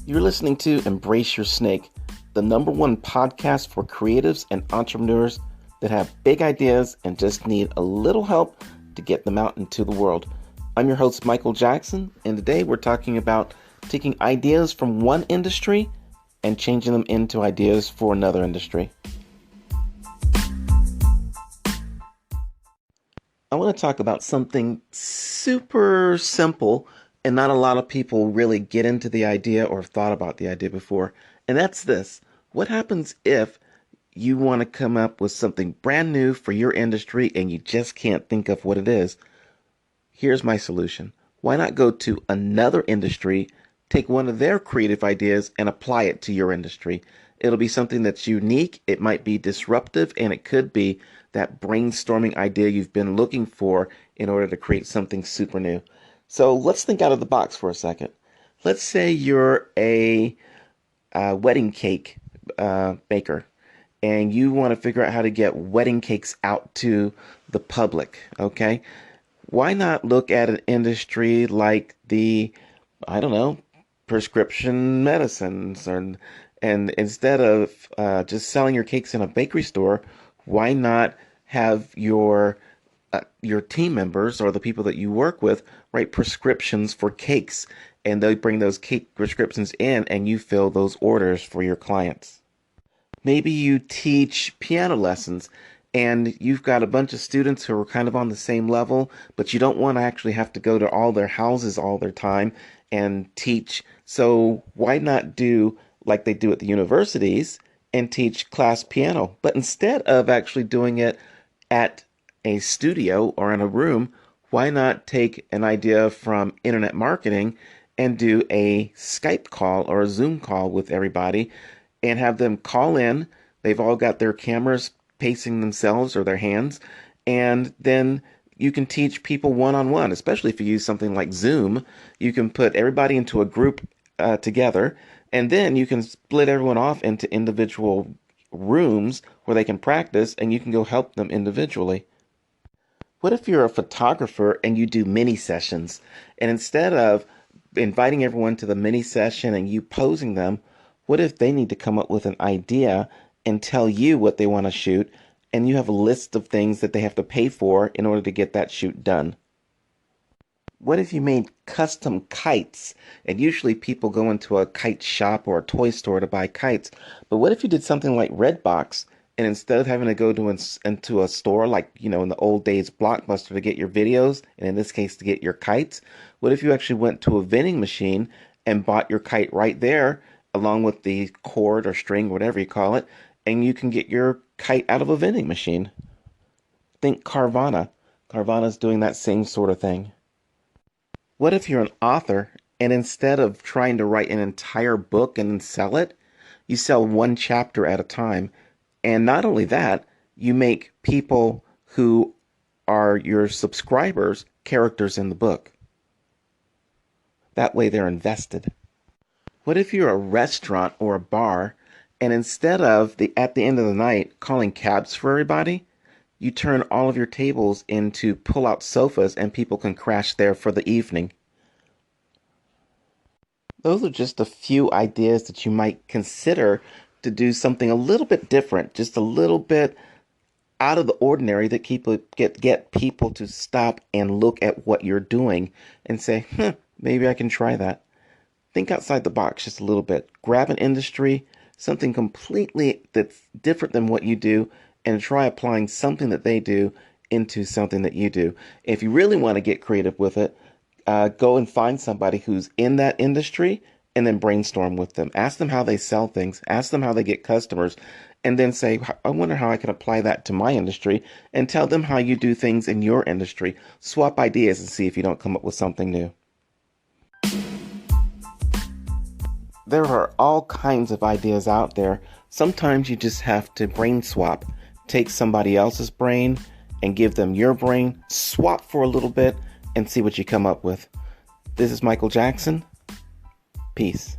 You're listening to Embrace Your Snake, the number one podcast for creatives and entrepreneurs that have big ideas and just need a little help to get them out into the world. I'm your host, Michael Jackson, and today we're talking about taking ideas from one industry and changing them into ideas for another industry. I want to talk about something super simple and not a lot of people really get into the idea or have thought about the idea before. And that's this. What happens if you want to come up with something brand new for your industry and you just can't think of what it is? Here's my solution. Why not go to another industry, take one of their creative ideas and apply it to your industry? It'll be something that's unique. It might be disruptive, and it could be that brainstorming idea you've been looking for in order to create something super new. So let's think out of the box for a second. Let's say you're a wedding cake baker, and you want to figure out how to get wedding cakes out to the public, okay? Why not look at an industry like prescription medicines, and instead of just selling your cakes in a bakery store, why not have your team members or the people that you work with write prescriptions for cakes, and they bring those cake prescriptions in and you fill those orders for your clients. Maybe you teach piano lessons and you've got a bunch of students who are kind of on the same level, but you don't want to actually have to go to all their houses all their time and teach. So why not do like they do at the universities and teach class piano? But instead of actually doing it at a studio or in a room, why not take an idea from internet marketing and do a Skype call or a Zoom call with everybody and have them call in? They've all got their cameras facing themselves or their hands, and then you can teach people one-on-one, especially if you use something like Zoom. You can put everybody into a group together, and then you can split everyone off into individual rooms where they can practice, and you can go help them individually. What if you're a photographer and you do mini sessions, and instead of inviting everyone to the mini session and you posing them, what if they need to come up with an idea and tell you what they want to shoot, and you have a list of things that they have to pay for in order to get that shoot done? What if you made custom kites? And usually people go into a kite shop or a toy store to buy kites. But what if you did something like Redbox, and instead of having to go into a store like, in the old days, Blockbuster, to get your videos, and in this case, to get your kites, what if you actually went to a vending machine and bought your kite right there, along with the cord or string, whatever you call it, and you can get your kite out of a vending machine? Think Carvana. Carvana's doing that same sort of thing. What if you're an author and instead of trying to write an entire book and then sell it, you sell one chapter at a time? And not only that, you make people who are your subscribers characters in the book. That way they're invested. What if you're a restaurant or a bar, and instead of at the end of the night calling cabs for everybody, you turn all of your tables into pull-out sofas and people can crash there for the evening? Those are just a few ideas that you might consider to do something a little bit different, just a little bit out of the ordinary, that get people to stop and look at what you're doing and say, maybe I can try that. Think outside the box just a little bit. Grab an industry, something completely that's different than what you do, and try applying something that they do into something that you do. If you really want to get creative with it, go and find somebody who's in that industry and then brainstorm with them. Ask them how they sell things. Ask them how they get customers. And then say, I wonder how I can apply that to my industry, and tell them how you do things in your industry. Swap ideas and see if you don't come up with something new. There are all kinds of ideas out there. Sometimes you just have to brain swap. Take somebody else's brain and give them your brain. Swap for a little bit and see what you come up with. This is Michael Jackson. Peace.